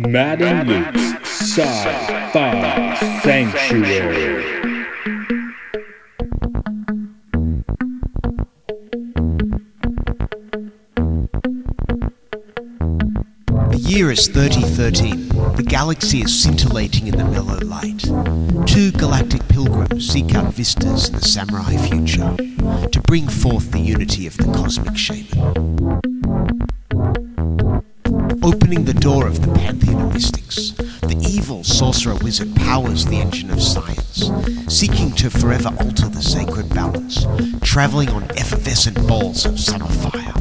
Matt and Luke's Sci-Fi Sanctuary. The year is 3013. The galaxy is scintillating in the mellow light. Two galactic pilgrims seek out vistas in the samurai future to bring forth the unity of the cosmic shaman. Opening the door of the pantheon of mystics, the evil sorcerer wizard powers the engine of science, seeking to forever alter the sacred balance, traveling on effervescent balls of summer fire.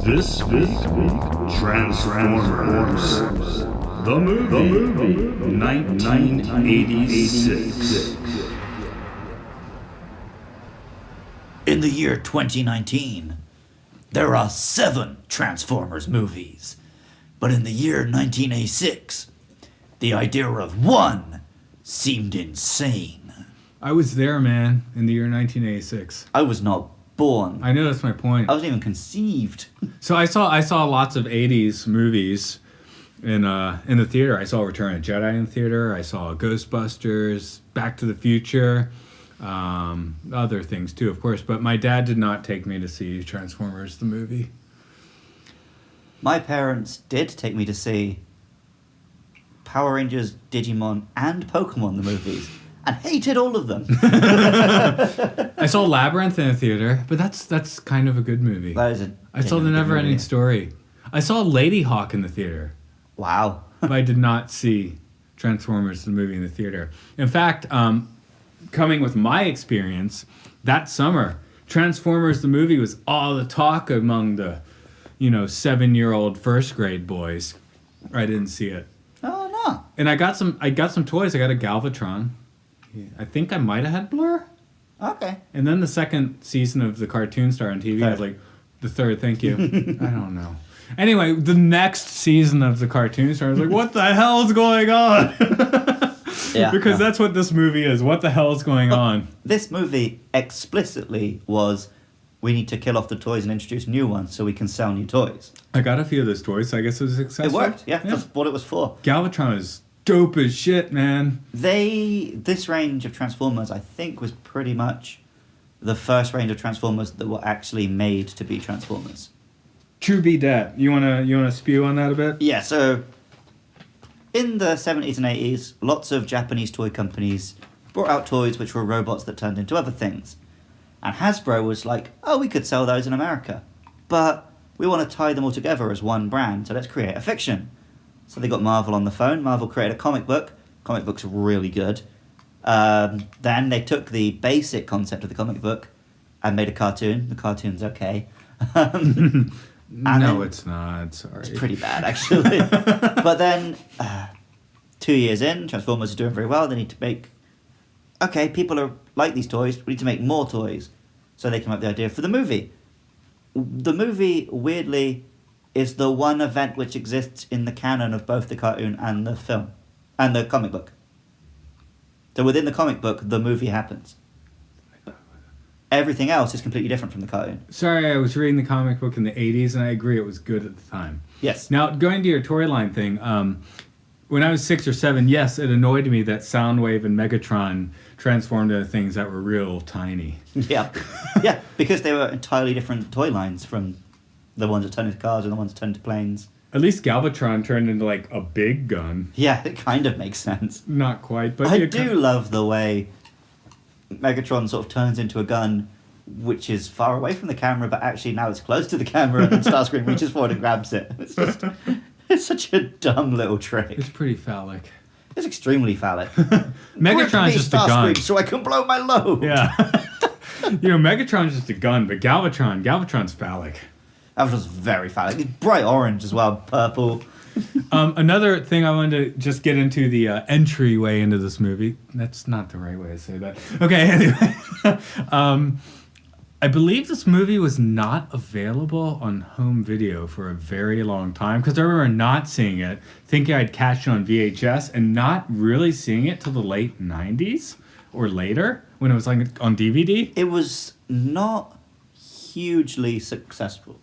This week, Transformers, the movie, 1986. In the year 2019, there are 7 Transformers movies. But in the year 1986, the idea of 1 seemed insane. I was there, man, in the year 1986. I was not born. I know, that's my point. I wasn't even conceived. So I saw lots of 80s movies in the theater. I saw Return of the Jedi in theater. I saw Ghostbusters, Back to the Future, other things too, of course. But my dad did not take me to see Transformers the movie. My parents did take me to see Power Rangers, Digimon, and Pokemon the movies, and hated all of them. I saw Labyrinth in a theater, but that's kind of a good movie. That is I saw The Never-Ending Story. I saw Lady Hawk in the theater. Wow. But I did not see Transformers the movie in the theater. In fact, coming with my experience, that summer, Transformers the movie was all the talk among the, 7-year-old first grade boys. I didn't see it. Oh no. And I got some toys. I got a Galvatron. I think I might have had Blur. Okay. And then the second season of the Cartoon Star on TV, I was like, the third, thank you. I don't know. Anyway, the next season of the Cartoon Star, I was like, what the hell is going on? Yeah. Because that's what this movie is. What the hell is going on? This movie explicitly was, we need to kill off the toys and introduce new ones so we can sell new toys. I got a few of those toys, so I guess it was successful. It worked, yeah. That's what it was for. Galvatron is dope as shit, man. This range of Transformers, I think, was pretty much the first range of Transformers that were actually made to be Transformers. True be that. You wanna spew on that a bit? Yeah, so in the 70s and 80s, lots of Japanese toy companies brought out toys which were robots that turned into other things. And Hasbro was like, oh, we could sell those in America. But we want to tie them all together as one brand, so let's create a fiction. So they got Marvel on the phone. Marvel created a comic book. Comic book's really good. Then they took the basic concept of the comic book and made a cartoon. The cartoon's okay. No, it's not. Sorry. It's pretty bad, actually. But then, 2 years in, Transformers is doing very well. They need to make... Okay, people are like these toys. We need to make more toys. So they came up with the idea for the movie. The movie, weirdly, is the one event which exists in the canon of both the cartoon and the film. And the comic book. So within the comic book, the movie happens. Everything else is completely different from the cartoon. Sorry, I was reading the comic book in the 80s, and I agree it was good at the time. Yes. Now, going to your toy line thing, when I was 6 or 7, yes, it annoyed me that Soundwave and Megatron transformed into things that were real tiny. Yeah. Yeah, because they were entirely different toy lines from the ones that turned into cars and the ones that turned into planes. At least Galvatron turned into, like, a big gun. Yeah, it kind of makes sense. Not quite, but... I do love the way Megatron sort of turns into a gun which is far away from the camera, but actually now it's close to the camera and Starscream reaches forward and grabs it. It's just... It's such a dumb little trick. It's pretty phallic. It's extremely phallic. Megatron's just a gun. So I can blow my load. Yeah. Megatron's just a gun, but Galvatron's phallic. Galvatron's very phallic. It's bright orange as well, purple. Another thing I wanted to just get into the entryway into this movie. That's not the right way to say that. Okay, anyway. I believe this movie was not available on home video for a very long time because I remember not seeing it, thinking I'd catch it on VHS, and not really seeing it till the late 90s or later when it was like on DVD. It was not hugely successful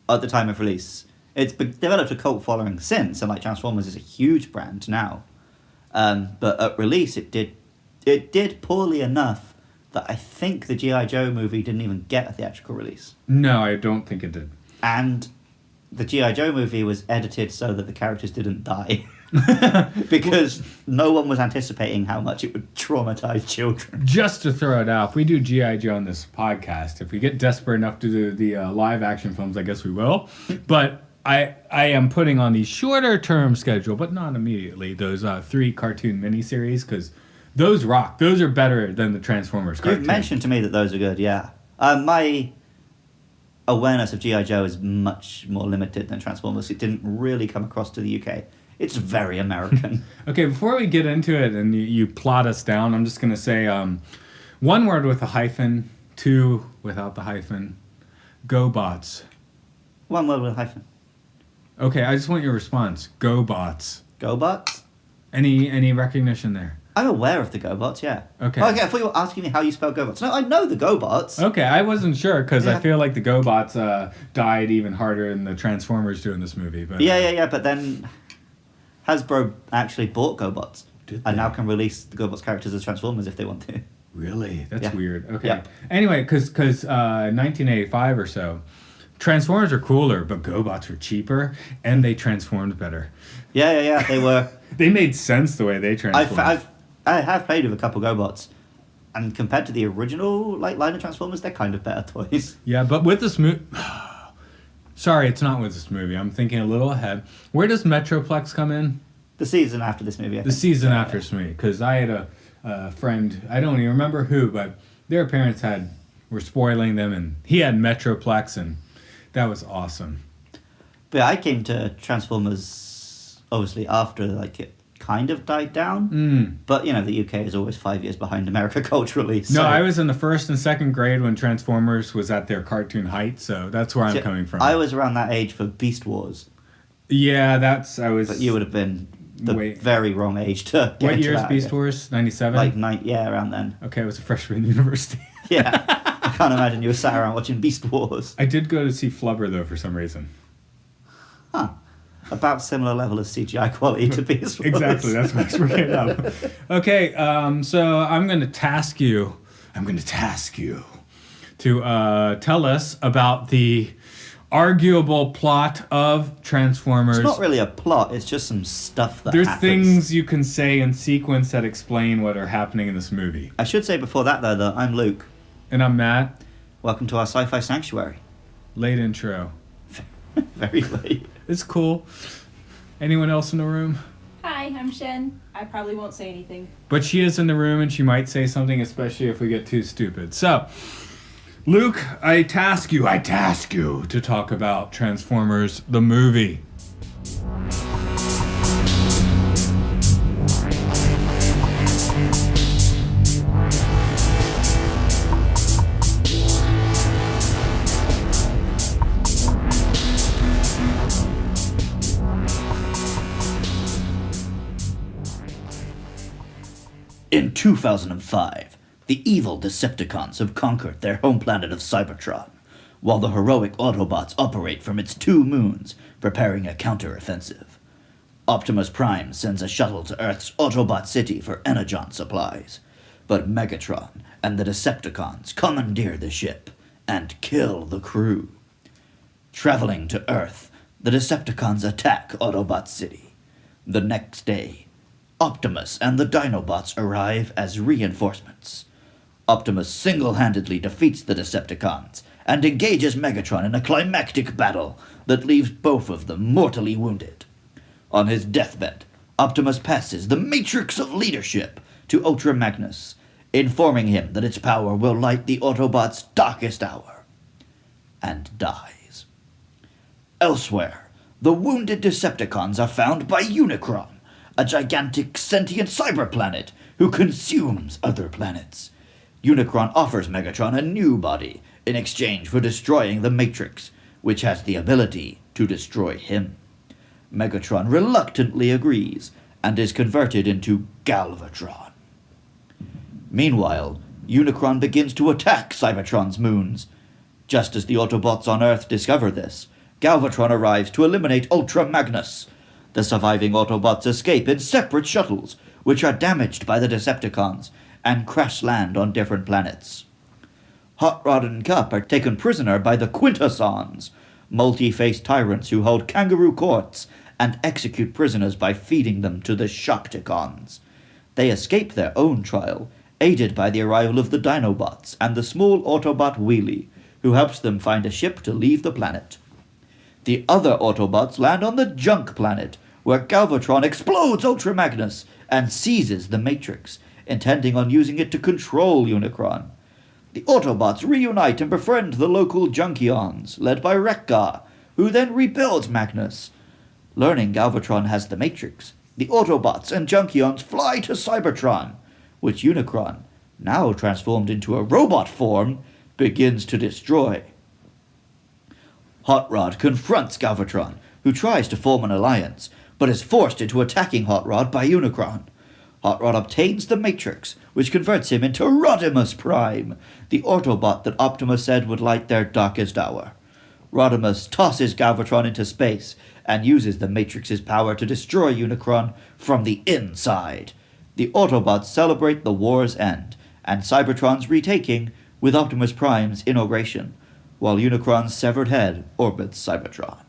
at the time of release. It's developed a cult following since, and like Transformers is a huge brand now. But at release, it did poorly enough that I think the G.I. Joe movie didn't even get a theatrical release. No, I don't think it did. And the G.I. Joe movie was edited so that the characters didn't die. Because no one was anticipating how much it would traumatize children. Just to throw it out, if we do G.I. Joe on this podcast, if we get desperate enough to do the live action films, I guess we will. But I am putting on the shorter term schedule, but not immediately, those 3 cartoon miniseries, because those rock. Those are better than the Transformers cartoon. You've mentioned to me that those are good, yeah. My awareness of G.I. Joe is much more limited than Transformers. It didn't really come across to the UK. It's very American. Okay, before we get into it and you plot us down, I'm just going to say 1 word with a hyphen, 2 without the hyphen. GoBots. 1 word with a hyphen. Okay, I just want your response. GoBots. GoBots? Any recognition there? I'm aware of the GoBots, yeah. Okay. Okay, I thought you were asking me how you spell GoBots. No, I know the GoBots. Okay, I wasn't sure because Yeah. I feel like the GoBots died even harder than the Transformers do in this movie. But Yeah, but then Hasbro actually bought GoBots. Did And they? now can release the GoBots characters as Transformers if they want to. Really? That's Yeah. weird. Okay. Yeah. Anyway, because 1985 or so, Transformers were cooler, but GoBots were cheaper, and they transformed better. Yeah, they were... They made sense the way they transformed. I have played with a couple GoBots, and compared to the original line of Transformers, they're kind of better toys. Yeah, but with this movie... Sorry, it's not with this movie. I'm thinking a little ahead. Where does Metroplex come in? The season after this movie, I The think. season after this movie, because I had a friend, I don't even remember who, but their parents were spoiling them, and he had Metroplex, and that was awesome. But I came to Transformers, obviously, after it kind of died down. But, the UK is always 5 years behind America culturally. So. No, I was in the 1st and 2nd grade when Transformers was at their cartoon height, so that's where I'm coming from. I was around that age for Beast Wars. Yeah, But you would have been the very wrong age to get What into year is that, Beast yeah. Wars? 97? Around then. Okay, I was a freshman in university. Yeah. I can't imagine you were sat around watching Beast Wars. I did go to see Flubber, though, for some reason. Huh. About similar level of CGI quality to Beast Wars. Exactly, that's what I was bringing up. Okay, so I'm going to task you to tell us about the arguable plot of Transformers. It's not really a plot, it's just some stuff that There's happens. things you can say in sequence that explain what are happening in this movie. I should say before that, though, that I'm Luke. And I'm Matt. Welcome to our Sci-Fi Sanctuary. Late intro. Very late. It's cool. Anyone else in the room? Hi, I'm Shen. I probably won't say anything. But she is in the room and she might say something, especially if we get too stupid. So, Luke, I task you to talk about Transformers, the movie. In 2005, the evil Decepticons have conquered their home planet of Cybertron, while the heroic Autobots operate from its 2 moons, preparing a counter-offensive. Optimus Prime sends a shuttle to Earth's Autobot city for Energon supplies, but Megatron and the Decepticons commandeer the ship and kill the crew. Traveling to Earth, the Decepticons attack Autobot City. The next day, Optimus and the Dinobots arrive as reinforcements. Optimus single-handedly defeats the Decepticons and engages Megatron in a climactic battle that leaves both of them mortally wounded. On his deathbed, Optimus passes the Matrix of Leadership to Ultra Magnus, informing him that its power will light the Autobots' darkest hour, and dies. Elsewhere, the wounded Decepticons are found by Unicron, a gigantic sentient cyber planet who consumes other planets. Unicron offers Megatron a new body in exchange for destroying the Matrix, which has the ability to destroy him. Megatron reluctantly agrees and is converted into Galvatron. Meanwhile, Unicron begins to attack Cybertron's moons. Just as the Autobots on Earth discover this, Galvatron arrives to eliminate Ultra Magnus. The surviving Autobots escape in separate shuttles, which are damaged by the Decepticons, and crash land on different planets. Hot Rod and Cup are taken prisoner by the Quintessons, multi-faced tyrants who hold kangaroo courts and execute prisoners by feeding them to the Shockticons. They escape their own trial, aided by the arrival of the Dinobots and the small Autobot Wheelie, who helps them find a ship to leave the planet. The other Autobots land on the Junk Planet, where Galvatron explodes Ultra Magnus and seizes the Matrix, intending on using it to control Unicron. The Autobots reunite and befriend the local Junkions, led by Wreck-Gar, who then rebuilds Magnus. Learning Galvatron has the Matrix, the Autobots and Junkions fly to Cybertron, which Unicron, now transformed into a robot form, begins to destroy. Hot Rod confronts Galvatron, who tries to form an alliance, but is forced into attacking Hot Rod by Unicron. Hot Rod obtains the Matrix, which converts him into Rodimus Prime, the Autobot that Optimus said would light their darkest hour. Rodimus tosses Galvatron into space and uses the Matrix's power to destroy Unicron from the inside. The Autobots celebrate the war's end, and Cybertron's retaking with Optimus Prime's inauguration, while Unicron's severed head orbits Cybertron.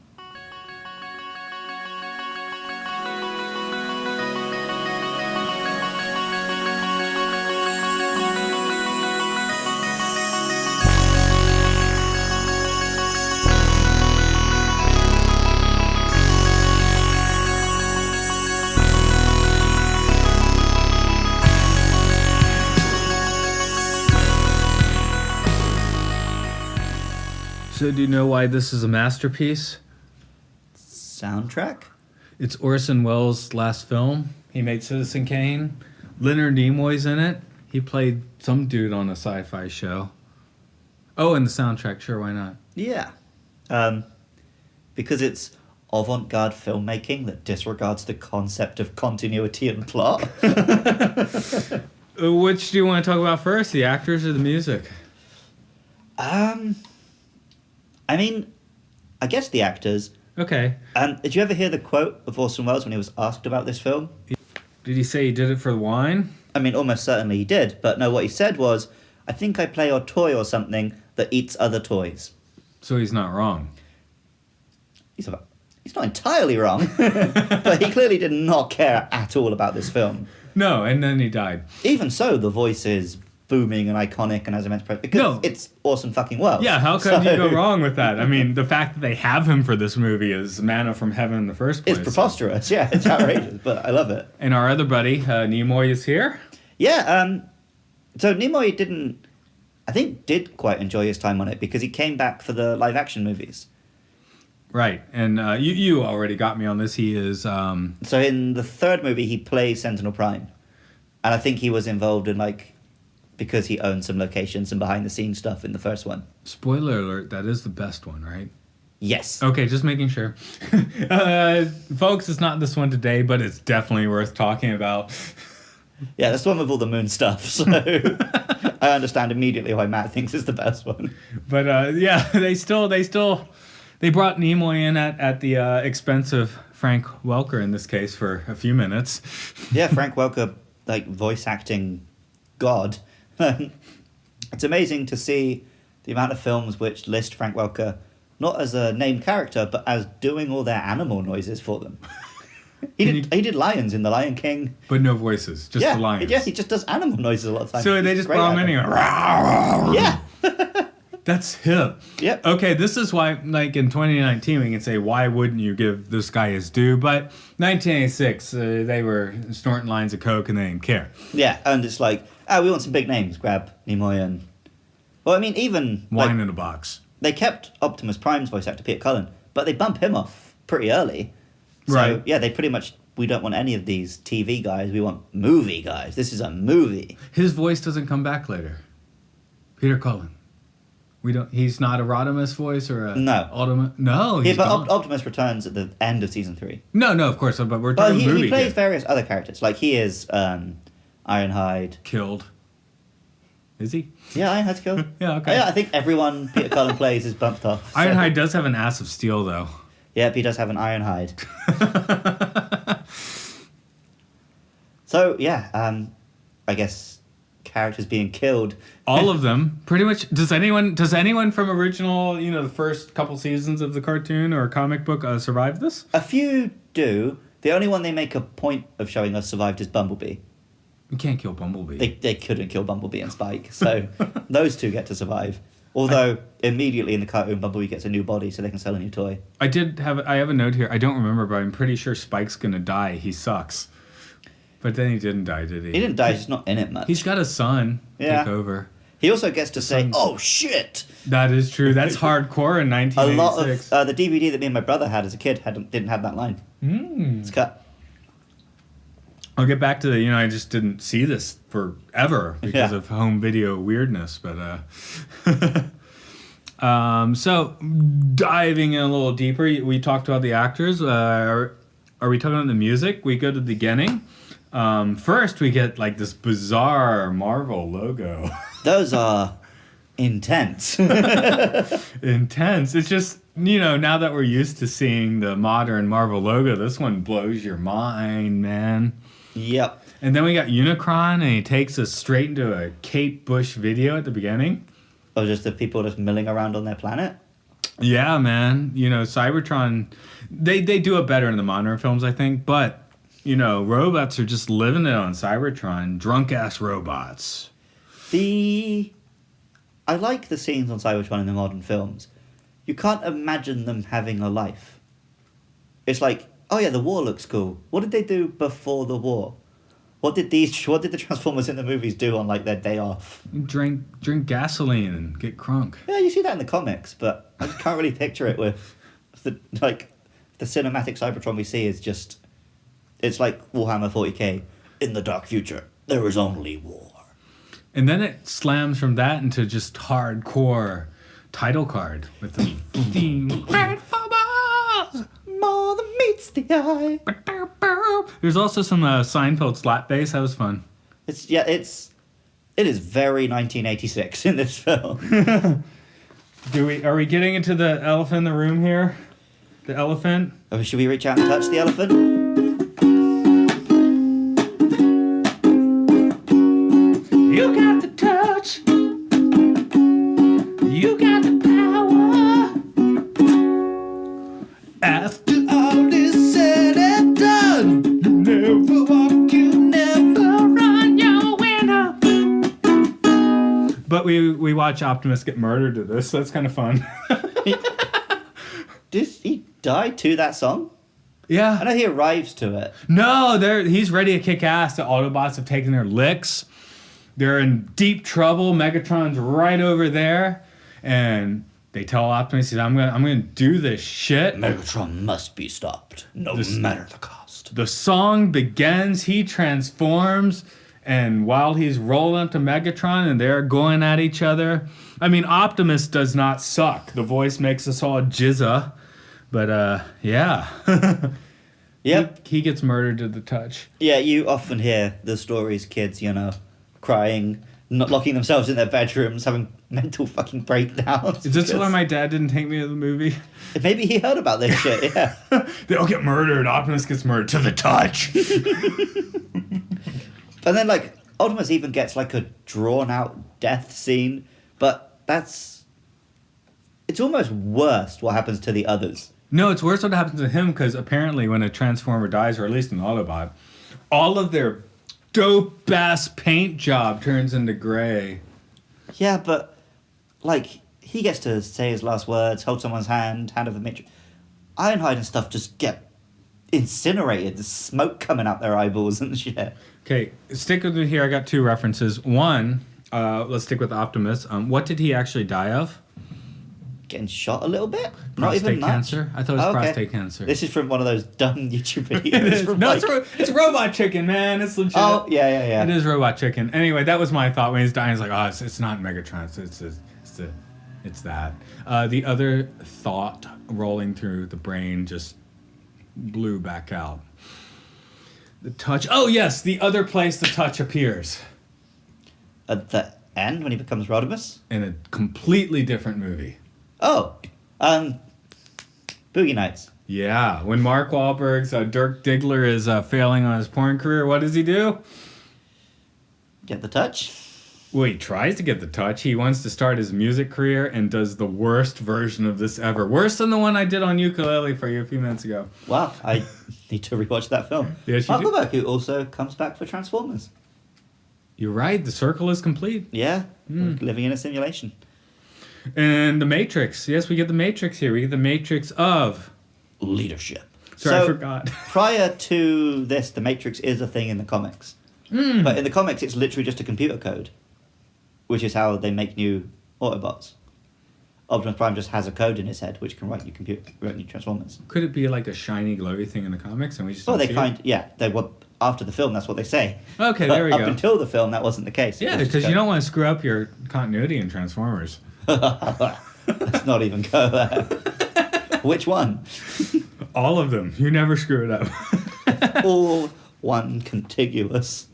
So do you know why this is a masterpiece? Soundtrack? It's Orson Welles' last film. He made Citizen Kane. Leonard Nimoy's in it. He played some dude on a sci-fi show. Oh, and the soundtrack, sure, why not? Yeah. Because it's avant-garde filmmaking that disregards the concept of continuity and plot. Which do you want to talk about first, the actors or the music? I mean, I guess the actors. Okay. Did you ever hear the quote of Orson Welles when he was asked about this film? Did he say he did it for the wine? I mean, almost certainly he did, but no, what he said was, I think I play a toy or something that eats other toys. So he's not wrong. He's not entirely wrong, but he clearly did not care at all about this film. No, and then he died. Even so, the voice is booming and iconic and has immense presence because it's Orson fucking Welles. Yeah, how could you go wrong with that? I mean, the fact that they have him for this movie is manna from heaven in the first place. It's preposterous. Yeah, it's outrageous, but I love it. And our other buddy, Nimoy, is here. Yeah, so Nimoy did quite enjoy his time on it because he came back for the live action movies. Right, and you already got me on this. He is... So in the third movie, he plays Sentinel Prime. And I think he was involved in, because he owned some locations and behind-the-scenes stuff in the first one. Spoiler alert, that is the best one, right? Yes. Okay, just making sure. Folks, it's not this one today, but it's definitely worth talking about. Yeah, that's the one with all the moon stuff, so I understand immediately why Matt thinks it's the best one. But yeah, they brought Nimoy in at the expense of Frank Welker in this case for a few minutes. Yeah, Frank Welker, voice acting god. It's amazing to see the amount of films which list Frank Welker not as a named character, but as doing all their animal noises for them. He did lions in The Lion King. But no voices, just the lions. Yeah, he just does animal noises a lot of times. So they just brought him in and yeah. That's hip. Yep. Okay, this is why, in 2019, we can say, why wouldn't you give this guy his due? But 1986, they were snorting lines of coke and they didn't care. Yeah, and it's we want some big names. Grab Nimoy and... Well, I mean, even... Wine in a box. They kept Optimus Prime's voice actor, Peter Cullen, but they bump him off pretty early. So, right. Yeah, they pretty much... We don't want any of these TV guys. We want movie guys. This is a movie. His voice doesn't come back later. Peter Cullen. He's not a Rodimus voice or a... No. No, he's but Optimus returns at the end of season 3. No, of course, but we're talking movie. He plays various other characters. He is Ironhide. Killed. Is he? Yeah, Ironhide's killed. Yeah, okay. Yeah, I think everyone Peter Cullen plays is bumped off. So. Ironhide does have an ass of steel, though. Yep, he does have an Ironhide. So, yeah, I guess characters being killed. All of them, pretty much. Does anyone from original, the first couple seasons of the cartoon or comic book survive this? A few do. The only one they make a point of showing us survived is Bumblebee. You can't kill Bumblebee. They couldn't kill Bumblebee and Spike, so those two get to survive. Although, immediately in the cartoon, Bumblebee gets a new body so they can sell a new toy. I have a note here. I don't remember, but I'm pretty sure Spike's gonna die. He sucks. But then he didn't die, did he? He didn't die, he's just not in it much. He's got a son take over. He also gets to say, "Oh, shit!" That is true. That's hardcore in 1986. A lot of the DVD that me and my brother had as a kid didn't have that line. It's cut. I'll get back to I just didn't see this forever because of home video weirdness. But so diving in a little deeper, we talked about the actors. Are we talking about the music? We go to the beginning. First, we get like this bizarre Marvel logo. Those are intense. Intense. It's just, now that we're used to seeing the modern Marvel logo, this one blows your mind, man. Yep. And then we got Unicron, and he takes us straight into a Kate Bush video at the beginning. Or just the people just milling around on their planet? Yeah, man. Cybertron, they do it better in the modern films, I think, but, robots are just living it on Cybertron. Drunk-ass robots. I like the scenes on Cybertron in the modern films. You can't imagine them having a life. It's like, oh yeah, the war looks cool. What did they do before the war? What did the Transformers in the movies do on like their day off? Drink gasoline and get crunk. Yeah, you see that in the comics, but I just can't really picture it with the cinematic Cybertron we see is just, it's like Warhammer 40k. In the dark future, there is only war. And then it slams from that into just hardcore title card with the theme. More than meets the eye. There's also some Seinfeld slap bass. That was fun. It is very 1986 in this film. Are we getting into the elephant in the room here? The elephant? Oh, should we reach out and touch the elephant? You got the touch. You got the power. After all is said and done, you never walk, you never run, you're a winner. But we watch Optimus get murdered to this, so that's kind of fun. Did he die to that song? Yeah. I know he arrives to it. No, he's ready to kick ass. The Autobots have taken their licks. They're in deep trouble. Megatron's right over there, and they tell Optimus, "I'm gonna do this shit." Megatron must be stopped, no matter the cost. The song begins. He transforms, and while he's rolling up to Megatron, and they're going at each other. I mean, Optimus does not suck. The voice makes us all jizza, but yeah. Yep. He gets murdered to the touch. Yeah, you often hear the stories, kids, crying, not locking themselves in their bedrooms, having mental fucking breakdowns. Is this why my dad didn't take me to the movie? Maybe he heard about this shit, yeah. They all get murdered. Optimus gets murdered to the touch. And then, Optimus even gets, a drawn-out death scene, but it's almost worse what happens to the others. No, it's worse what happens to him, because apparently when a Transformer dies, or at least an Autobot, all of their dope-ass paint job turns into gray. Yeah, but, he gets to say his last words, hold someone's hand over Mitch. Ironhide and stuff just get incinerated. There's smoke coming out their eyeballs and shit. Okay, stick with me here. I got two references. One, let's stick with Optimus. What did he actually die of? Getting shot a little bit? Prostate Not even much. cancer? I thought it was prostate cancer. This is from one of those dumb YouTube videos. It is. No, it's Robot Chicken, man. It's legit. Oh, yeah. It is Robot Chicken. Anyway, that was my thought when he's dying. He's like, it's not Megatron. It's that. The other thought rolling through the brain just blew back out. The touch. Oh, yes, the other place the touch appears. At the And when he becomes Rodimus? In a completely different movie. Oh, Boogie Nights. Yeah, when Mark Wahlberg's Dirk Diggler is failing on his porn career, what does he do? Get the touch? Well, he tries to get the touch. He wants to start his music career and does the worst version of this ever. Worse than the one I did on ukulele for you a few minutes ago. Wow, I need to rewatch that film. Yes, you Mark do. Wahlberg, who also comes back for Transformers. You're right, the circle is complete. Yeah, living in a simulation. And The Matrix. Yes, we get The Matrix here. We get The Matrix of... Leadership. Sorry, I So, forgot. Prior to this, the Matrix is a thing in the comics. But in the comics, it's literally just a computer code, which is how they make new Autobots. Optimus Prime just has a code in his head which can write new Transformers. Could it be like a shiny, glowy thing in the comics and we just Well, don't they see it? they were after the film. That's what they say. Okay, But there we up go. until the film, that wasn't the case. It Yeah, was just because you code. don't want to screw up your continuity in Transformers. Let's not even go there. Which one? All of them. You never screw it up. All one contiguous.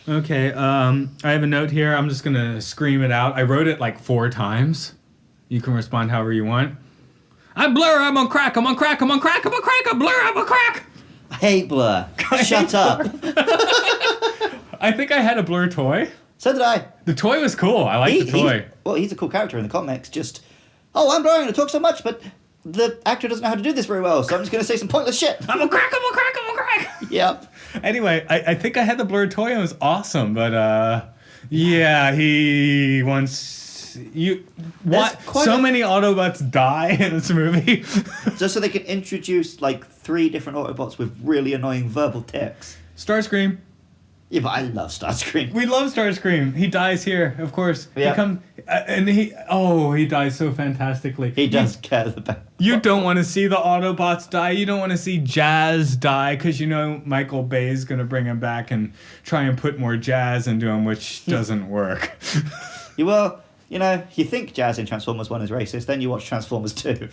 Okay, I have a note here. I'm just going to scream it out. I wrote it like 4 times. You can respond however you want. I'm Blur, I'm on crack, I'm on crack, I'm on crack, I'm on crack, I'm Blur, I'm on crack! I hate Blur. Shut up. I think I had a Blur toy. So did I. The toy was cool. I like the toy. He's a cool character in the comics. Just, I'm Blur, I'm going to talk so much, but the actor doesn't know how to do this very well, so I'm just going to say some pointless shit. I'm on crack, I'm on crack, I'm on crack! Yep. Anyway, I think I had the Blur toy and it was awesome, but yeah, he wants... What? So many Autobots die in this movie. Just so they can introduce like 3 different Autobots with really annoying verbal tics. Starscream. Yeah, but I love Starscream. We love Starscream. He dies here, of course. Yeah. He comes and he dies so fantastically. He does care about. You don't want to see the Autobots die. You don't want to see Jazz die because you know Michael Bay is going to bring him back and try and put more jazz into him, which doesn't work. You think Jazz in Transformers 1 is racist, then you watch Transformers 2.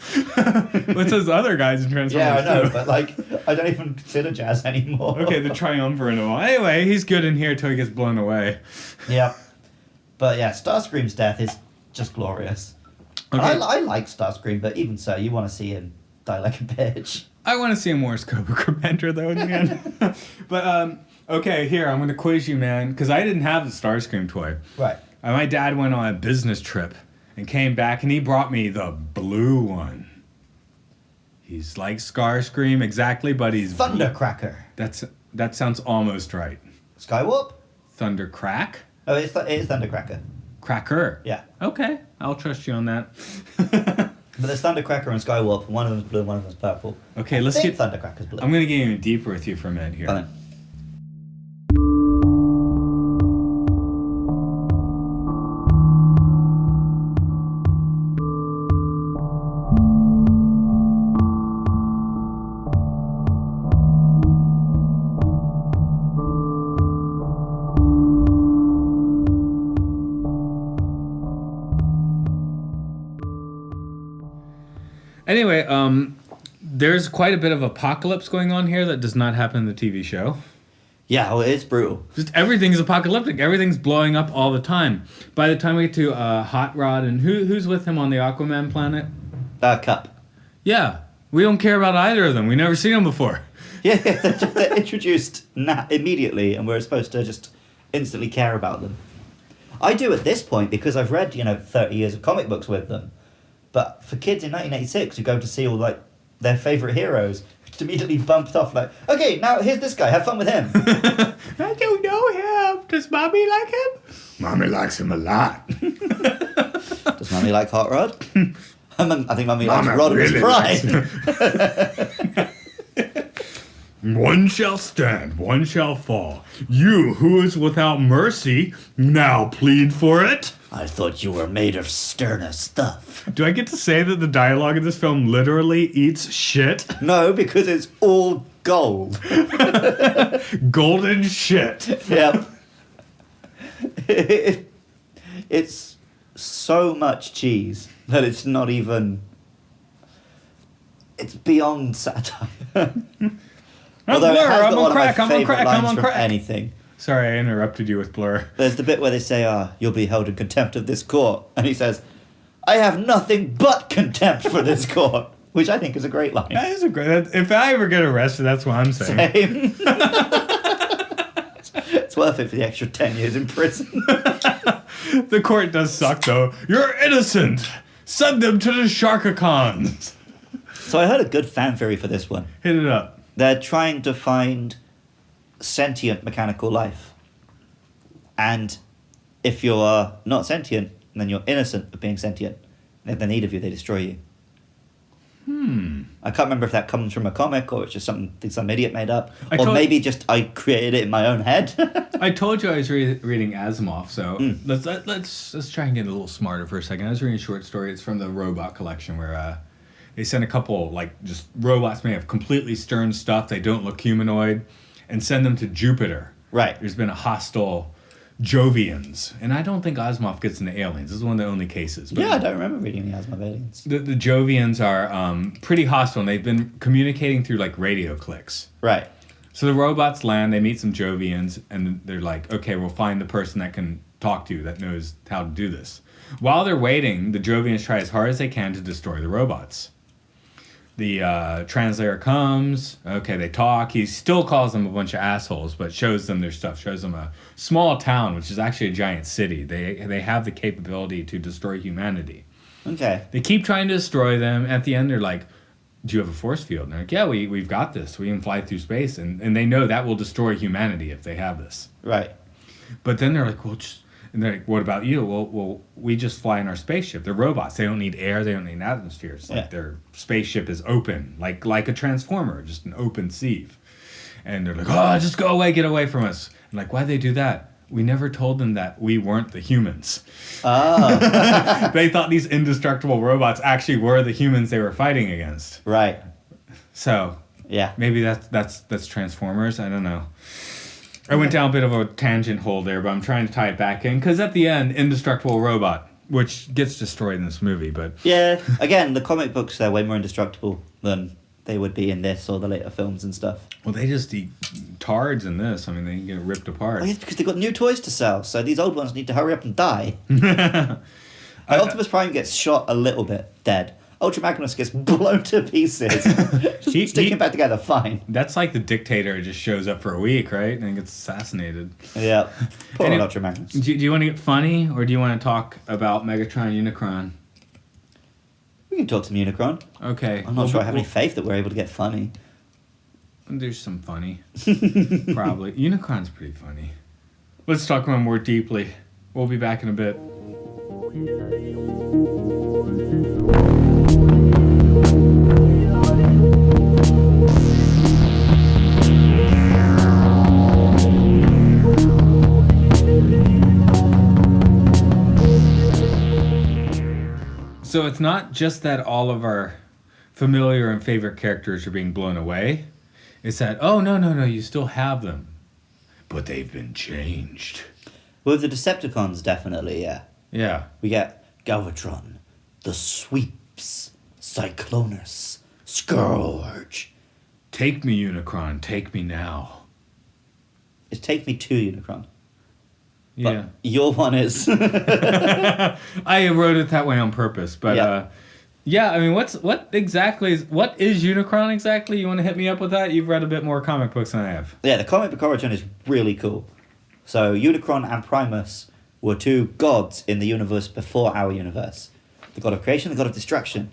What's those other guys in Transformers? Yeah, I know, 2? but I don't even consider Jazz anymore. Okay, the triumvirate of all. Anyway, he's good in here till he gets blown away. Yeah. But yeah, Starscream's death is just glorious. Okay. I like Starscream, but even so, you want to see him die like a bitch. I want to see a Morse Cobra Bender though in the end. But okay, here I'm gonna quiz you, man, because I didn't have the Starscream toy. Right. My dad went on a business trip and came back and he brought me the blue one. He's like Starscream exactly, but he's Thundercracker. That sounds almost right. Skywarp? Thundercrack? Oh, it is Thundercracker. Cracker. Yeah. Okay, I'll trust you on that. But there's Thundercracker and Skywarp. One of them's blue, one of them's purple. Okay, I let's think get. Thundercracker's blue. I'm gonna get even deeper with you for a minute here. Fine. Anyway, there's quite a bit of apocalypse going on here that does not happen in the TV show. Yeah, well, it's brutal. Just everything's apocalyptic. Everything's blowing up all the time. By the time we get to Hot Rod and who's with him on the Aquaman planet? Cup. Yeah, we don't care about either of them. We never seen them before. Yeah, they're introduced immediately, and we're supposed to just instantly care about them. I do at this point because I've read 30 years of comic books with them. But for kids in 1986 who go to see all their favourite heroes, it's immediately bumped off okay, now here's this guy, have fun with him. I don't know him. Does Mommy like him? Mommy likes him a lot. Does Mummy like Hot Rod? I think Mummy likes Rodimus Prime. One shall stand, one shall fall. You who is without mercy, now plead for it. I thought you were made of sterner stuff. Do I get to say that the dialogue in this film literally eats shit? No, because it's all gold. Golden shit. Yep. It's so much cheese that it's not even... It's beyond satire. Although it has got one of my favourite lines from anything. Sorry, I interrupted you with Blur. There's the bit where they say, you'll be held in contempt of this court. And he says, I have nothing but contempt for this court. Which I think is a great line. That is a great... If I ever get arrested, that's what I'm saying. Same. It's worth it for the extra 10 years in prison. The court does suck, though. You're innocent! Send them to the Sharkacons! So I heard a good fan theory for this one. Hit it up. They're trying to find sentient mechanical life. And if you're not sentient, then you're innocent of being sentient. And if they need of you, they destroy you. I can't remember if that comes from a comic or it's just something some idiot made up. Maybe just I created it in my own head. I told you I was reading Asimov, so let's try and get a little smarter for a second. I was reading a short story. It's from the Robot collection where they send a couple, just robots made of completely stern stuff. They don't look humanoid, and send them to Jupiter. Right. There's been a hostile Jovians, and I don't think Asimov gets into aliens. This is one of the only cases. But I don't remember reading the Asimov aliens. The Jovians are pretty hostile, and they've been communicating through radio clicks. Right. So the robots land, they meet some Jovians, and they're like, okay, we'll find the person that can talk to you, that knows how to do this. While they're waiting, the Jovians try as hard as they can to destroy the robots. The translator comes, okay, they talk. He still calls them a bunch of assholes, but shows them their stuff, shows them a small town, which is actually a giant city. They have the capability to destroy humanity. Okay. They keep trying to destroy them. At the end, they're like, do you have a force field? And they're like, yeah, we've got this. We can fly through space. And they know that will destroy humanity if they have this. Right. But then they're like, and they're like, what about you? Well, we just fly in our spaceship. They're robots. They don't need air. They don't need atmospheres. Their spaceship is open, like a transformer, just an open sieve. And they're like, just go away, get away from us. And why'd they do that? We never told them that we weren't the humans. Oh. They thought these indestructible robots actually were the humans they were fighting against. Right. So yeah, maybe that's Transformers. I don't know. I went down a bit of a tangent hole there, but I'm trying to tie it back in. Because at the end, indestructible robot, which gets destroyed in this movie, but... Yeah, again, the comic books, they're way more indestructible than they would be in this or the later films and stuff. Well, they just eat tards in this. I mean, they can get ripped apart. Well, it's because they've got new toys to sell, so these old ones need to hurry up and die. Optimus Prime gets shot a little bit, dead. Ultra Magnus gets blown to pieces. Just sticking back together, fine. That's like the dictator who just shows up for a week, right? And gets assassinated. Yeah. Poor Ultra Magnus. Do you want to get funny, or do you want to talk about Megatron and Unicron? We can talk some Unicron. Okay. I'm not sure I have any faith that we're able to get funny. There's some funny. Probably. Unicron's pretty funny. Let's talk about him more deeply. We'll be back in a bit. So it's not just that all of our familiar and favorite characters are being blown away. It's that, oh, no, you still have them. But they've been changed. With the Decepticons, definitely, yeah. Yeah. We get Galvatron, the Sweeps, Cyclonus, Scourge. Take me, Unicron. Take me now. It's Take Me to Unicron. Yeah. But your one is... I wrote it that way on purpose, but yeah, I mean, what is Unicron exactly? You want to hit me up with that? You've read a bit more comic books than I have. Yeah, the comic book origin is really cool. So Unicron and Primus were two gods in the universe before our universe. The god of creation, the god of destruction.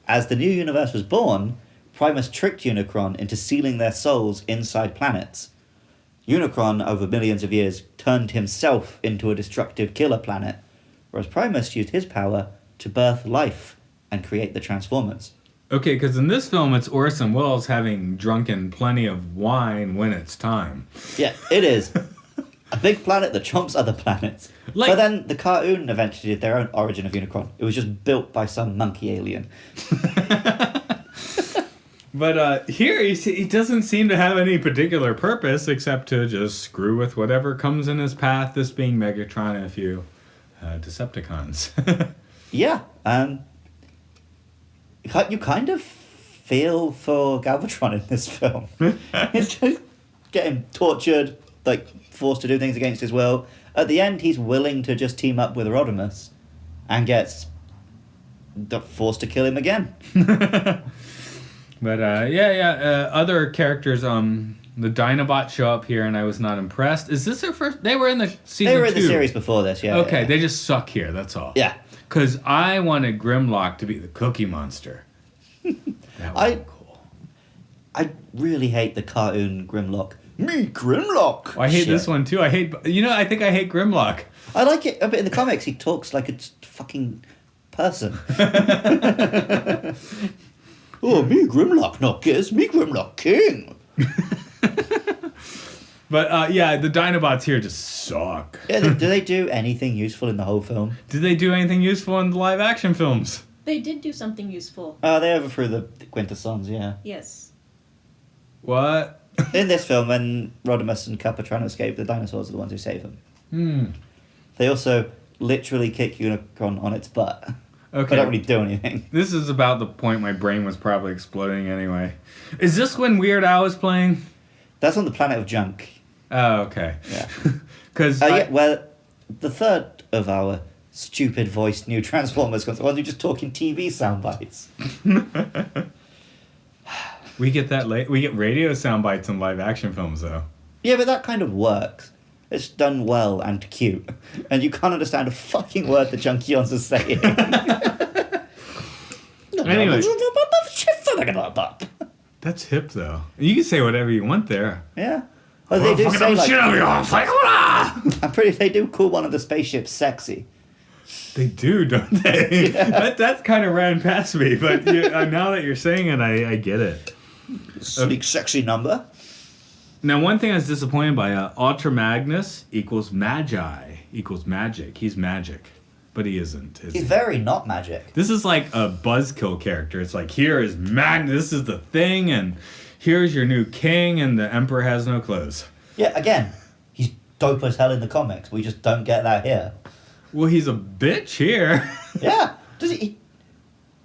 As the new universe was born, Primus tricked Unicron into sealing their souls inside planets. Unicron, over millions of years, turned himself into a destructive killer planet, whereas Primus used his power to birth life and create the Transformers. Okay, because in this film, it's Orson Welles having drunken plenty of wine when it's time. Yeah, it is. A big planet that trumps other planets. But then the cartoon eventually did their own origin of Unicron. It was just built by some monkey alien. But here, he doesn't seem to have any particular purpose except to just screw with whatever comes in his path, this being Megatron and a few Decepticons. Yeah. You kind of feel for Galvatron in this film. He's just getting tortured, like forced to do things against his will. At the end, he's willing to just team up with Rodimus, and gets forced to kill him again. But other characters. The Dinobots show up here, and I was not impressed. Is this their first? They were in the season. They were in two. the series before this. Yeah. Okay, yeah. they just suck here. That's all. Yeah. Because I wanted Grimlock to be the Cookie Monster. That would be cool. I really hate the cartoon Grimlock. Me, Grimlock! I hate shit. this one, too. I think I hate Grimlock. I like it, but in the comics, he talks like a fucking person. Oh, me, Grimlock, not guess. Me, Grimlock, king. But, the Dinobots here just suck. Yeah, do they do anything useful in the whole film? Did they do anything useful in the live-action films? They did do something useful. They overthrew the Quintessons, yeah. Yes. What? In this film, when Rodimus and Cup are trying to escape, the dinosaurs are the ones who save them. They also literally kick Unicron on its butt. Okay. They don't really do anything. This is about the point my brain was probably exploding anyway. Is this when Weird Al was playing? That's on the planet of junk. Oh, okay. Yeah. Because well, the third of our stupid voiced new Transformers comes, the ones who just talk in TV sound bites. we get that late. We get radio sound bites in live action films, though. Yeah, but that kind of works. It's done well and cute. And you can't understand a fucking word the Junkions are saying. Anyway. That's hip, though. You can say whatever you want there. Yeah. Oh, they do say, like, I'm pretty they do call one of the spaceships sexy. They do, don't they? Yeah. That kind of ran past me, but now that you're saying it, I get it. Sleek, sexy number. Now, one thing I was disappointed by, Ultra Magnus equals Magi equals magic. He's magic, but he isn't. He's very not magic. This is like a buzzkill character. It's like, here is Magnus, this is the thing, and here's your new king, and the emperor has no clothes. Yeah, again, he's dope as hell in the comics. We just don't get that here. Well, he's a bitch here. Yeah. Does he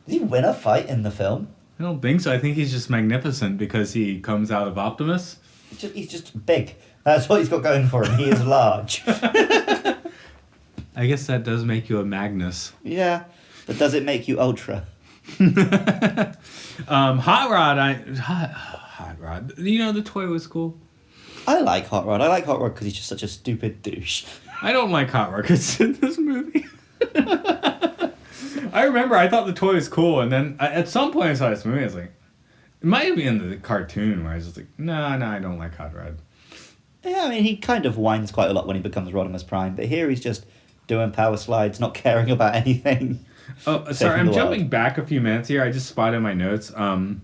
win a fight in the film? I don't think so. I think he's just magnificent because he comes out of Optimus. He's just big. That's what he's got going for him. He is large. I guess that does make you a Magnus. Yeah, but does it make you ultra? Hot Rod, Hot Rod. You know, the toy was cool. I like Hot Rod. I like Hot Rod because he's just such a stupid douche. I don't like Hot Rod because it's in this movie. I remember I thought the toy was cool, and then at some point I saw this movie, I was like, it might have been the cartoon where I was just like, no, I don't like Hot Rod. Yeah, I mean, he kind of whines quite a lot when he becomes Rodimus Prime, but here he's just doing power slides, not caring about anything. Oh, sorry, I'm jumping back a few minutes here. I just spotted in my notes. I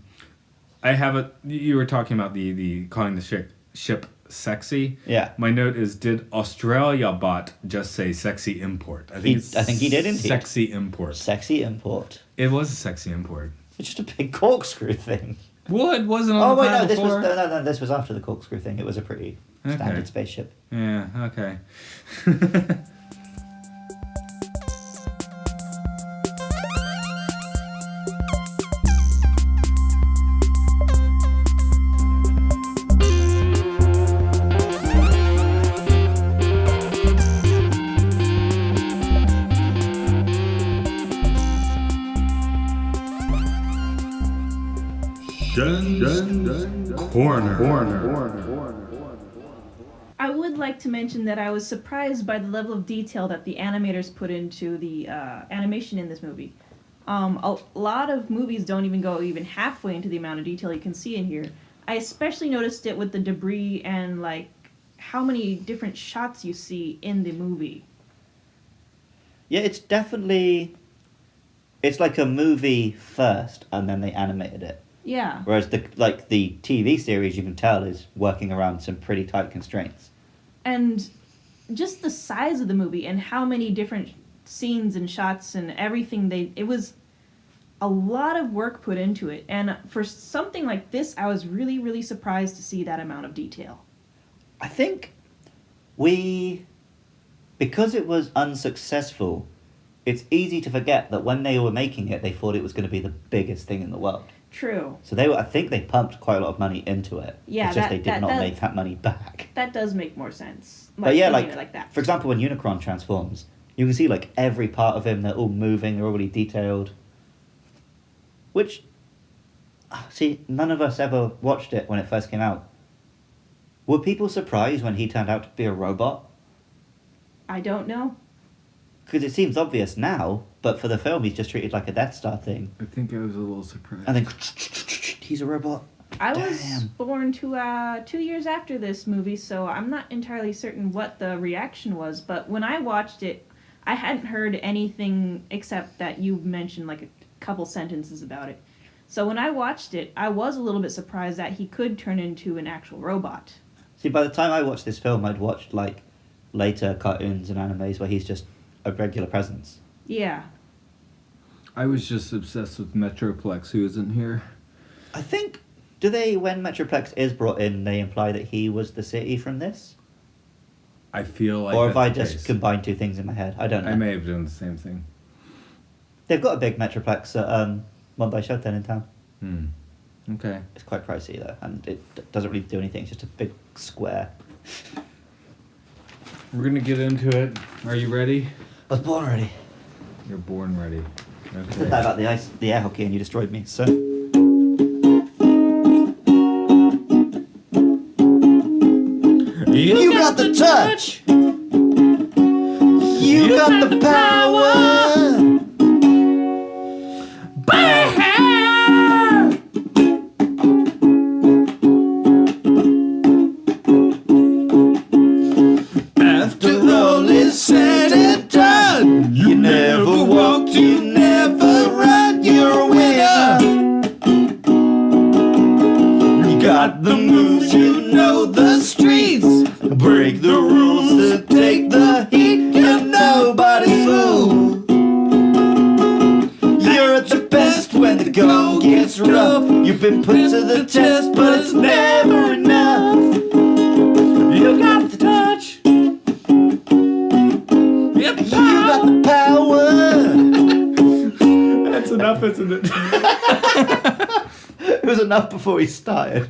have you were talking about the calling the ship sexy. Yeah. My note is, did Australia Bot just say sexy import? I think he did indeed. Sexy import. Sexy import. It was a sexy import. It's just a big corkscrew thing. Well, it wasn't on the planet before. This was after the corkscrew thing. It was a pretty standard spaceship. Yeah, okay. Corner. I would like to mention that I was surprised by the level of detail that the animators put into the animation in this movie. A lot of movies don't even go halfway into the amount of detail you can see in here. I especially noticed it with the debris and like how many different shots you see in the movie. Yeah, it's like a movie first, and then they animated it. Yeah. Whereas the TV series, you can tell, is working around some pretty tight constraints. And just the size of the movie and how many different scenes and shots and everything, it was a lot of work put into it. And for something like this, I was really, really surprised to see that amount of detail. I think because it was unsuccessful, it's easy to forget that when they were making it, they thought it was going to be the biggest thing in the world. True. So I think they pumped quite a lot of money into it. Yeah, it's just they did not make that money back. That does make more sense. But yeah, doing it like that. For example, when Unicron transforms, you can see like every part of him. They're all moving. They're all really detailed. Which, see, none of us ever watched it when it first came out. Were people surprised when he turned out to be a robot? I don't know. Because it seems obvious now, but for the film, he's just treated like a Death Star thing. I think I was a little surprised. And then he's a robot. I was born 2 years after this movie, so I'm not entirely certain what the reaction was. But when I watched it, I hadn't heard anything except that you mentioned like a couple sentences about it. So when I watched it, I was a little bit surprised that he could turn into an actual robot. See, by the time I watched this film, I'd watched like later cartoons and animes where he's just a regular presence. Yeah. I was just obsessed with Metroplex, who isn't here. I think, when Metroplex is brought in, they imply that he was the city from this? I feel like or have I that's just combined two things in my head? I don't know. I may have done the same thing. They've got a big Metroplex at One by Shoten in town. Okay. It's quite pricey though, and it doesn't really do anything. It's just a big square. We're gonna get into it. Are you ready? I was born ready. You're born ready. I Okay. said that about the air hockey, and you destroyed me. So. You got the touch. You got the power. After all is said and done, you never walked, you never run, you're a winner. You got the moves, you know the streets. Break the rules to take the heat, you're nobody's fool. You're at the best when the going gets rough. You've been put to the test, but it's never enough. You got the touch. You got the power. That's enough, isn't it? It was enough before we started.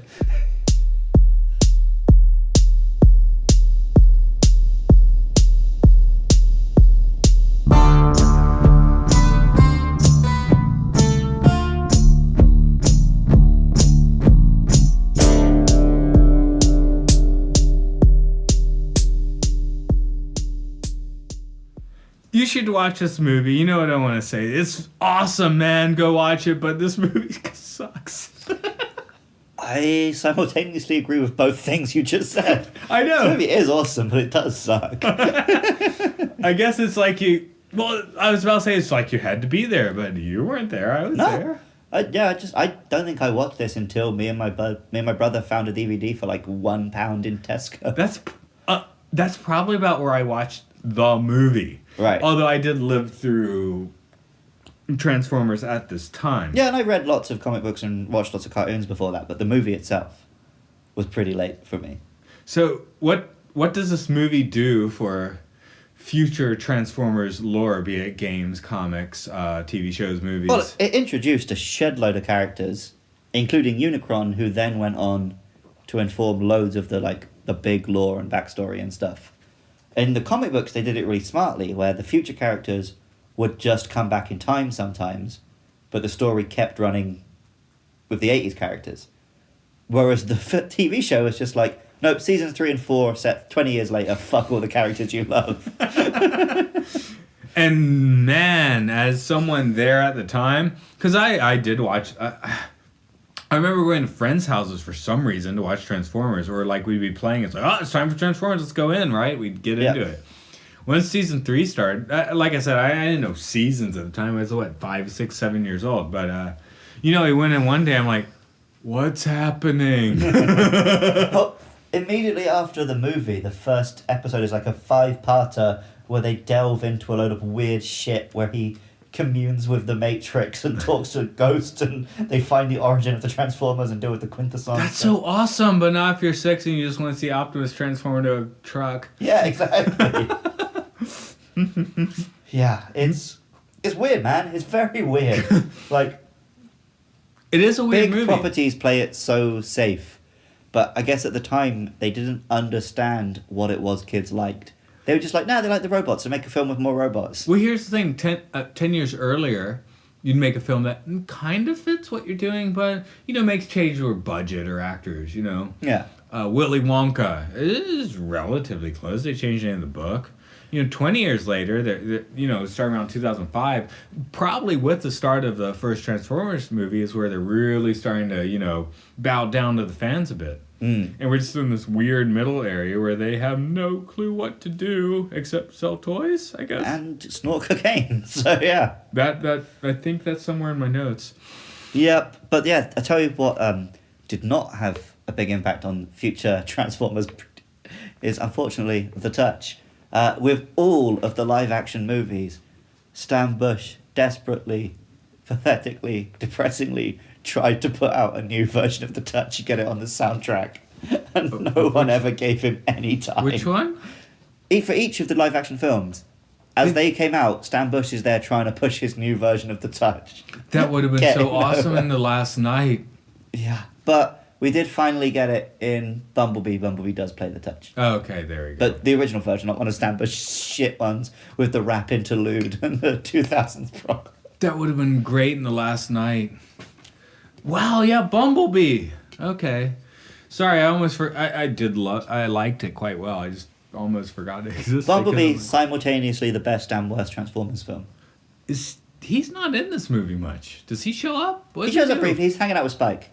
You should watch this movie. You know what I want to say. It's awesome, man. Go watch it, but this movie sucks. I simultaneously agree with both things you just said. I know. This movie is awesome, but it does suck. I guess it's like you... Well, I was about to say it's like you had to be there, but you weren't there. I was there. I don't think I watched this until me and my brother found a DVD for like £1 in Tesco. That's probably about where I watched the movie. Right. Although I did live through Transformers at this time. Yeah, and I read lots of comic books and watched lots of cartoons before that, but the movie itself was pretty late for me. So what does this movie do for future Transformers lore, be it games, comics, TV shows, movies? Well, it introduced a shed load of characters, including Unicron, who then went on to inform loads of the big lore and backstory and stuff. In the comic books, they did it really smartly, where the future characters would just come back in time sometimes, but the story kept running with the 80s characters. Whereas the TV show is just like, nope, seasons 3 and 4 set 20 years later, fuck all the characters you love. And man, as someone there at the time, because I did watch... I remember going to friends' houses for some reason to watch Transformers, or like we'd be playing. It's like, oh, it's time for Transformers. Let's go in, right? We'd get into it. Once season 3 started, like I said, I didn't know seasons at the time. I was 5, 6, 7 years old. But we went in one day. I'm like, what's happening? Well, immediately after the movie, the first episode is like a 5-parter where they delve into a load of weird shit where he communes with the Matrix and talks to ghosts, and they find the origin of the Transformers and deal with the quintessence. That's so awesome, but not if you're 6 and you just want to see Optimus transform into a truck. Yeah, exactly. Yeah, it's weird, man. It's very weird. It is a weird Big movie. properties play it so safe. But I guess at the time, they didn't understand what it was kids liked. They were just like, no, they like the robots, so make a film with more robots. Well, here's the thing. 10 years earlier, you'd make a film that kind of fits what you're doing, but, makes changes or budget or actors, Yeah. Willy Wonka is relatively close. They changed it in the book. 20 years later, starting around 2005, probably with the start of the first Transformers movie is where they're really starting to, bow down to the fans a bit. Mm. And we're just in this weird middle area where they have no clue what to do except sell toys, I guess. And snort cocaine. So, yeah. That I think that's somewhere in my notes. Yep. But, yeah, I tell you what did not have a big impact on future Transformers is, unfortunately, The Touch. With all of the live-action movies, Stan Bush desperately, pathetically, depressingly tried to put out a new version of The Touch and get it on the soundtrack. And no one ever gave him any time. Which one? For each of the live-action films. As they came out, Stan Bush is there trying to push his new version of The Touch. That would have been so awesome in The Last Night. Yeah, but we did finally get it in Bumblebee. Bumblebee does play The Touch. Oh, okay, there we go. But the original version, not one of Stan Bush's shit ones with the rap interlude and the 2000s rock. That would have been great in The Last Night. Wow, yeah, Bumblebee. Okay. Sorry, I almost I liked it quite well. I just almost forgot it existed. Bumblebee simultaneously the best and worst Transformers film. He's not in this movie much. Does he show up? He shows up briefly. He's hanging out with Spike.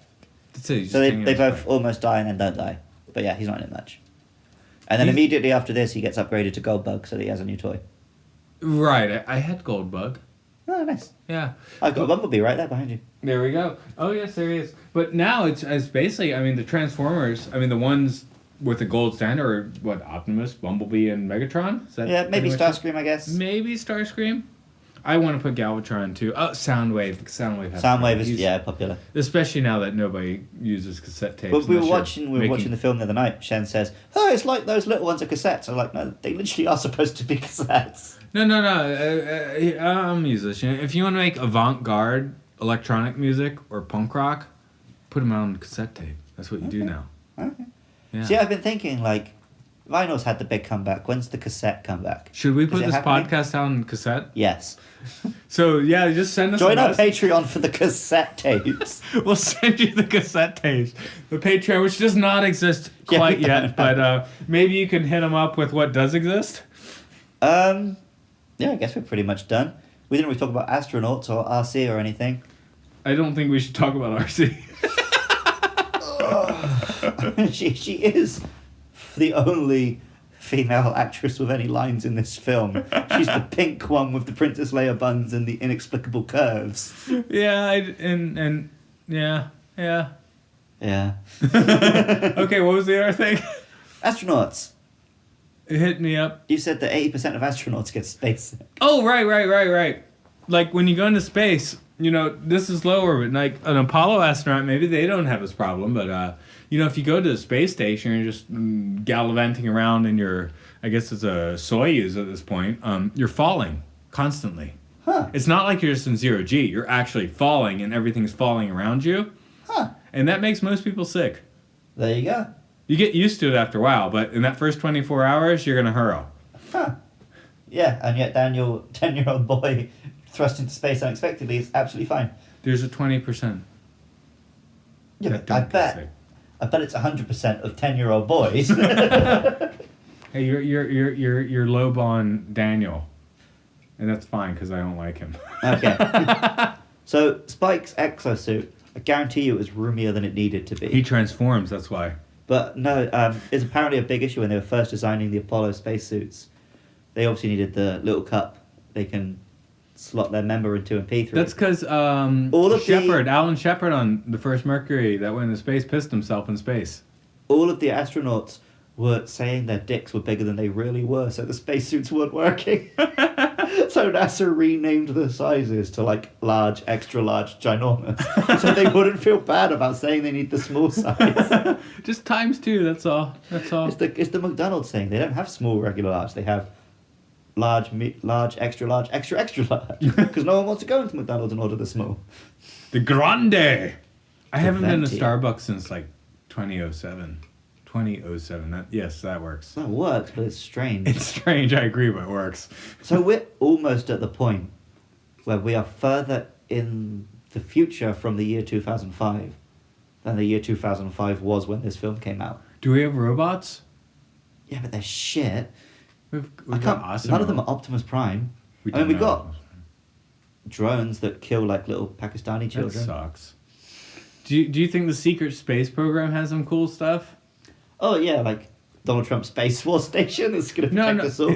So they both almost die and then don't die. But yeah, he's not in it much. And then immediately after this, he gets upgraded to Goldbug so that he has a new toy. Right, I had Goldbug. Oh, nice. Yeah. I've got Bumblebee right there behind you. There we go. Oh, yes, there he is. But now it's basically, the Transformers, the ones with the gold standard are, what, Optimus, Bumblebee, and Megatron? Is that Maybe pretty much Starscream, I guess. Maybe Starscream? I want to put Galvatron, too. Oh, Soundwave. Soundwave is, popular. Especially now that nobody uses cassette tapes. But we were watching the film the other night. Shen says, "Oh, it's like those little ones are cassettes." I'm like, no, they literally are supposed to be cassettes. No. I'm a musician. If you want to make avant-garde electronic music or punk rock, put them on cassette tape. That's what you do now. Okay. Yeah. See, I've been thinking, vinyl's had the big comeback. When's the cassette come back? Should we put this happening? podcast out on cassette? Yes. So, yeah, just send us Join our Patreon for the cassette tapes. We'll send you the cassette tapes. The Patreon, which does not exist quite yet, but maybe you can hit them up with what does exist. Yeah, I guess we're pretty much done. We didn't really talk about astronauts or RC or anything. I don't think we should talk about RC. She is the only female actress with any lines in this film. She's the pink one with the Princess Leia buns and the inexplicable curves. Yeah, yeah. Yeah. Okay, what was the other thing? Astronauts. It hit me up. You said that 80% of astronauts get space sick. Oh, right. Like, when you go into space, this is lower, but like an Apollo astronaut, maybe they don't have this problem, but, if you go to the space station and you're just gallivanting around in your, I guess it's a Soyuz at this point, you're falling constantly. Huh. It's not like you're just in zero G. You're actually falling and everything's falling around you. Huh. And that makes most people sick. There you go. You get used to it after a while, but in that first 24 hours, you're going to hurl. Huh. Yeah, and yet Daniel, 10-year-old boy thrust into space unexpectedly is absolutely fine. There's a 20%. Yeah, but I bet it's 100% of 10-year-old boys. Hey, you're low on Daniel, and that's fine because I don't like him. Okay. So Spike's exosuit, I guarantee you it was roomier than it needed to be. He transforms, that's why. But no, it's apparently a big issue when they were first designing the Apollo spacesuits. They obviously needed the little cup they can slot their member into and pee through. That's because Alan Shepard on the first Mercury that went into space pissed himself in space. All of the astronauts were saying their dicks were bigger than they really were, so the spacesuits weren't working. So NASA renamed the sizes to large, extra large, ginormous, so they wouldn't feel bad about saying they need the small size. Just times two, that's all. That's all. It's the McDonald's thing. They don't have small, regular, large. They have large, extra large, extra, extra large. Because no one wants to go into McDonald's and order the small. The grande. I haven't been to vent Starbucks since like 2007. 2007. Yes, that works. That works, but it's strange. It's strange, I agree, but it works. So we're almost at the point where we are further in the future from the year 2005 than the year 2005 was when this film came out. Do we have robots? Yeah, but they're shit. We've I got can't, awesome. none of them are Optimus Prime. We I mean, don't we've know. got drones that kill like little Pakistani That children. sucks. Do you think the secret space program has some cool stuff? Oh yeah, like Donald Trump's Space Force Station that's going to protect us all.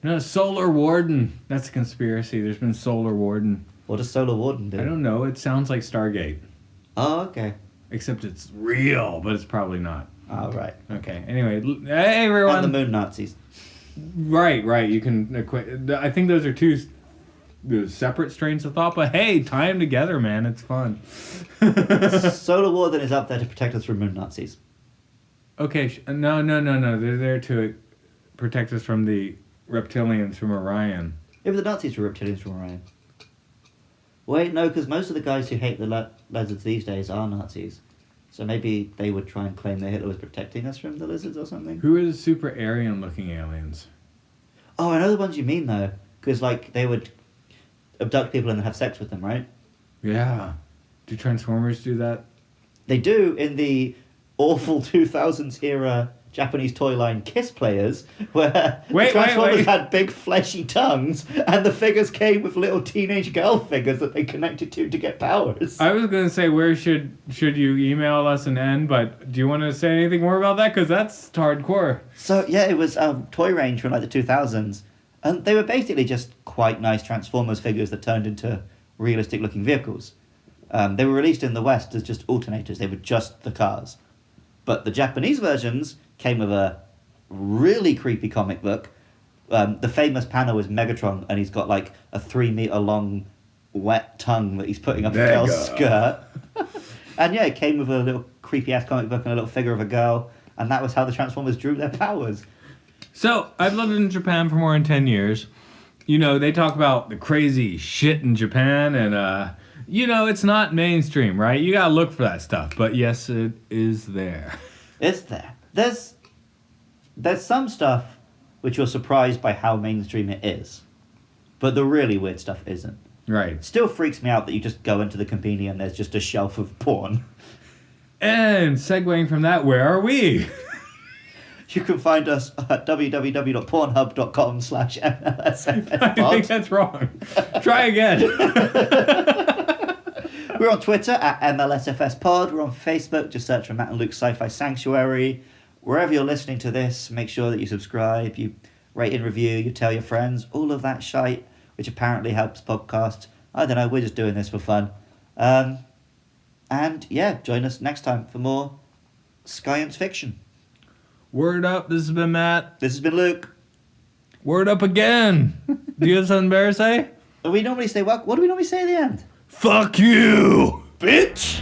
No, Solar Warden. That's a conspiracy. There's been Solar Warden. What does Solar Warden do? I don't know. It sounds like Stargate. Oh, okay. Except it's real, but it's probably not. Oh, right. Okay. Anyway, hey everyone. And the Moon Nazis. Right. You can equate. I think those are two separate strains of thought, but hey, tie them together, man. It's fun. Solar Warden is up there to protect us from Moon Nazis. Okay. No. They're there to protect us from the reptilians from Orion. Yeah, but the Nazis were reptilians from Orion. Wait, no, because most of the guys who hate the lizards these days are Nazis. So maybe they would try and claim that Hitler was protecting us from the lizards or something. Who are the super Aryan-looking aliens? Oh, I know the ones you mean, though. Because, like, they would abduct people and have sex with them, right? Yeah. Do Transformers do that? They do in the awful 2000s era Japanese toy line Kiss Players, where the Transformers had big fleshy tongues, and the figures came with little teenage girl figures that they connected to get powers. I was going to say, where should you email us and end, but do you want to say anything more about that? Because that's hardcore. So, yeah, it was a toy range from, like, the 2000s, and they were basically just quite nice Transformers figures that turned into realistic-looking vehicles. They were released in the West as just alternators. They were just the cars. But the Japanese versions came with a really creepy comic book. The famous panel is Megatron, and he's got like a 3-meter long wet tongue that he's putting up a girl's skirt. And yeah, it came with a little creepy ass comic book and a little figure of a girl, and that was how the Transformers drew their powers. So, I've lived in Japan for more than 10 years. You know, they talk about the crazy shit in Japan, and you know, it's not mainstream, right? You gotta look for that stuff. But yes, it is there. It's there. There's some stuff which you're surprised by how mainstream it is. But the really weird stuff isn't. Right. It still freaks me out that you just go into the convenience and there's just a shelf of porn. And segueing from that, where are we? You can find us at www.pornhub.com/MLSFS5. I think that's wrong. Try again. We're on Twitter at MLSFS Pod. We're on Facebook. Just search for Matt and Luke's Sci-Fi Sanctuary. Wherever you're listening to this, make sure that you subscribe, you rate and review, you tell your friends, all of that shite, which apparently helps podcasts. I don't know, we're just doing this for fun. And yeah, join us next time for more science fiction. Word up, this has been Matt. This has been Luke. Word up again. Do you have something better to say? We normally say, what do we normally say at the end? Fuck you, Bitch!